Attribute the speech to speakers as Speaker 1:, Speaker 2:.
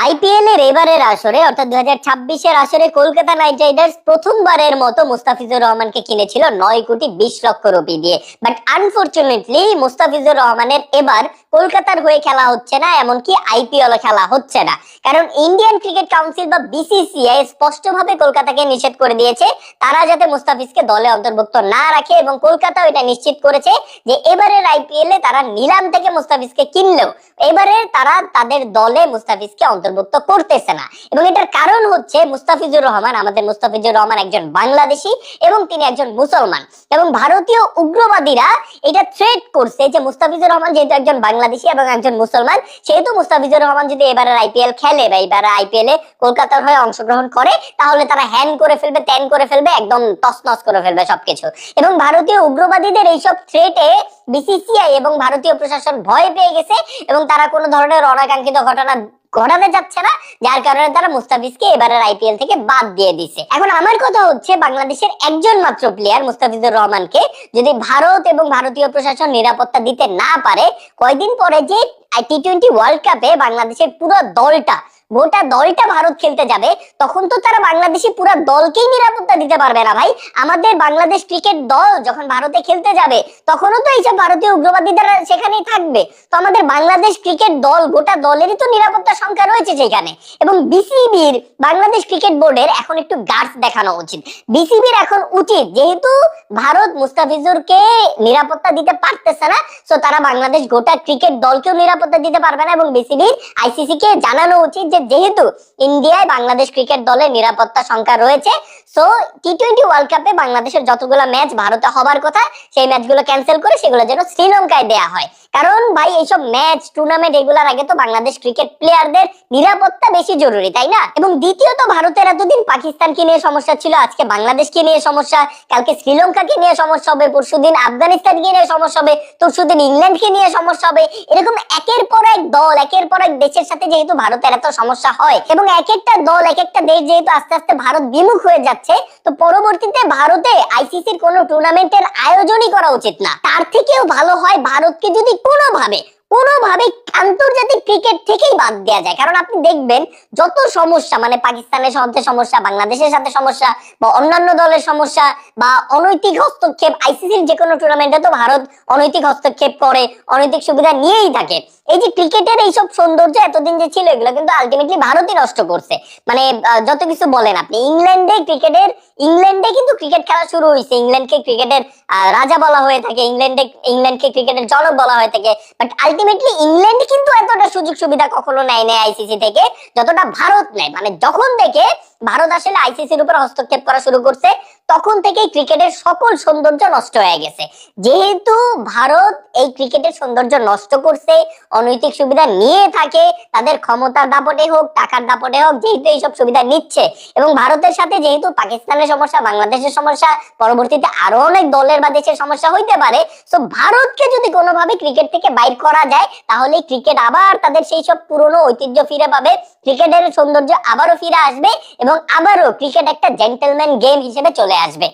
Speaker 1: IPL এর এবারের আসরে অর্থাৎ 2026-এর আসরে কলকাতা নাইট রাইডার্স প্রথমবারের মতো মুস্তাফিজুর রহমানকে কিনেছিল 9 কোটি 20 লক্ষ রুপি দিয়ে। বাট আনফরচুনেটলি মুস্তাফিজুর রহমানের এবার কলকাতার হয়ে খেলা হচ্ছে না, এমনকি আইপিএল খেলা হচ্ছে না। কারণ ইন্ডিয়ান ক্রিকেট কাউন্সিল বা বিসিসিআই স্পষ্টভাবে কলকাতাকে নিষেধ করে দিয়েছে তারা যাতে মুস্তাফিজকে দলে অন্তর্ভুক্ত না রাখে, এবং কলকাতাও এটা নিশ্চিত করেছে যে এবারের আইপিএল এ তারা নিলাম থেকে মুস্তাফিজকে কিনলেও এবারে তারা তাদের দলে মুস্তাফিজকে অন্তর্ভুক্ত করতেছে না। এবং এটার কারণ হচ্ছে মুস্তাফিজুর রহমান, আমাদের মুস্তাফিজুর রহমান একজন বাংলাদেশি এবং তিনি একজন মুসলমান, এবং ভারতীয় উগ্রবাদীরা এটা থ্রেট করছে যে মুস্তাফিজুর রহমান যেহেতু একজন বাংলাদেশি এবং একজন মুসলমান, সেহেতু মুস্তাফিজুর রহমান যদি এবারের আইপিএল খেলে বা এবারে আইপিএল এ কলকাতার হয়ে অংশগ্রহণ করে তাহলে তারা হ্যান করে ফেলবে, ত্যান করে ফেলবে, একদম তছনছ করে ফেলবে সবকিছু। এবং ভারতীয় উগ্রবাদীদের এইসব থ্রেটে বিসিসিআই এবং ভারতীয় প্রশাসন ভয় পেয়ে গেছে এবং তারা কোনো ধরনের অনাকাঙ্ক্ষিত ঘটনা ঘটাতে যাচ্ছে না, যার কারণে তারা মুস্তাফিজকে এবারের আইপিএল থেকে বাদ দিয়ে দিছে। এখন আমার কথা হচ্ছে বাংলাদেশের একজন মাত্র প্লেয়ার মুস্তাফিজুর রহমানকে যদি ভারত এবং ভারতীয় প্রশাসন নিরাপত্তা দিতে না পারে, কয়দিন পরে যে টি-20 ওয়ার্ল্ড কাপে বাংলাদেশের পুরো দলটা গোটা দলটা ভারত খেলতে যাবে, তখন তো তারা বাংলাদেশি পুরো দলকেই নিরাপত্তা দিতে পারবে না ভাই। আমাদের বাংলাদেশ ক্রিকেট দল যখন ভারতে খেলতে যাবে তখনও তো এইসব ভারতীয় উগ্রবাদীরা সেখানেই থাকবে। তো আমাদের বাংলাদেশ ক্রিকেট দল গোটা দলেরই তো নিরাপত্তা সংখ্যা রয়েছে সেখানে। এবং বিসিবির বাংলাদেশ ক্রিকেট বোর্ডের এখন একটু গার্ডস দেখানো উচিত। বিসিবির এখন উচিত, যেহেতু ভারত মুস্তাফিজুরকে নিরাপত্তা দিতে পারতেছে না, সো তারা বাংলাদেশ গোটা ক্রিকেট দলকেও নিরাপত্তা দিতে পারবে না, এবং বিসিবির আইসিসি কে জানানো উচিত যে যেহেতু ইন্ডিয়ায় বাংলাদেশ ক্রিকেট দলের নিরাপত্তা সংখ্যা রয়েছে, সো টি-20 ওয়ার্ল্ড কাপে বাংলাদেশের যতগুলো ম্যাচ ভারতে হবার কথা সেই ম্যাচগুলো ক্যান্সেল করে সেগুলো যেন শ্রীলঙ্কায় দেয়া হয়। কারণ ভাই এইসব ম্যাচ টুর্নামেন্ট এগুলোর আগে তো বাংলাদেশ ক্রিকেট প্লেয়ারদের নিরাপত্তা বেশি জরুরি, তাই না? এবং দ্বিতীয়ত ভারতের এতদিন পাকিস্তানকে নিয়ে সমস্যা ছিল, আজকে বাংলাদেশকে নিয়ে সমস্যা, কালকে শ্রীলঙ্কাকে নিয়ে সমস্যা হবে, পরশুদিন আফগানিস্তানকে নিয়ে সমস্যা হবে, তরশুদিন ইংল্যান্ডকে নিয়ে সমস্যা হবে। এরকম একের পর এক দল একের পর এক দেশের সাথে যেহেতু ভারতের এত সমস্যা হয় এবং এক একটা দল এক একটা দেশ যেহেতু আস্তে আস্তে ভারত বিমুখ হয়ে যাচ্ছে, তো পরবর্তীতে ভারতে আইসিসির কোনো টুর্নামেন্টের আয়োজনই করা উচিত না। তার থেকেও ভালো হয় ভারতকে যদি কোনোভাবে আন্তর্জাতিক ক্রিকেট থেকেই বাদ দেওয়া যায়। কারণ আপনি দেখবেন যত সমস্যা, মানে পাকিস্তানের সাথে সমস্যা, বাংলাদেশের সাথে সমস্যা, বা অন্যান্য দলের সমস্যা, বা অনৈতিক হস্তক্ষেপ, আইসিসির যে কোনো টুর্নামেন্টে তো ভারত অনৈতিক হস্তক্ষেপ করে, অনৈতিক সুবিধা নিয়েই থাকে। এই যে ক্রিকেটের এইসব সৌন্দর্য এতদিন যে ছিল, এগুলো কিন্তু আলটিমেটলি ভারতই নষ্ট করছে। মানে যত কিছু বলেন আপনি, ইংল্যান্ডে কিন্তু ক্রিকেট খেলা শুরু হয়েছে, ইংল্যান্ডকে ক্রিকেটের রাজা বলা হয়ে থাকে, ইংল্যান্ডকে ক্রিকেটের জনক বলা হয়ে থাকে। বাট আলটিমেটলি ইংল্যান্ড কিন্তু এতটা সুযোগ সুবিধা কখনো নেয় না আইসিসি থেকে যতটা ভারত নেয়। মানে যখন থেকে ভারত আসলে আইসিসির উপর হস্তক্ষেপ করা শুরু করছে তখন থেকেই ক্রিকেটের সকল সৌন্দর্য নষ্ট হয়ে গেছে। যেহেতু ভারত এই ক্রিকেটের সৌন্দর্য নষ্ট করছে, অনৈতিক সুবিধা নিয়ে থাকে, তাদের ক্ষমতার দাপটে হোক, টাকার দাপটে হোক, যেহেতু এইসব সুবিধা নিচ্ছে, এবং ভারতের সাথে যেহেতু পাকিস্তানের সমস্যা, বাংলাদেশের সমস্যা, পরবর্তীতে আরো অনেক দলের বা দেশের সমস্যা হইতে পারে, তো ভারতকে যদি কোনোভাবে ক্রিকেট থেকে বাইর করা যায় তাহলে ক্রিকেট আবার তাদের সেই সব পুরনো ঐতিহ্য ফিরে পাবে, ক্রিকেটের সৌন্দর্য আবারও ফিরে আসবে, এবং আবারও ক্রিকেট একটা জেন্টলম্যান গেম হিসেবে চলে আসবে।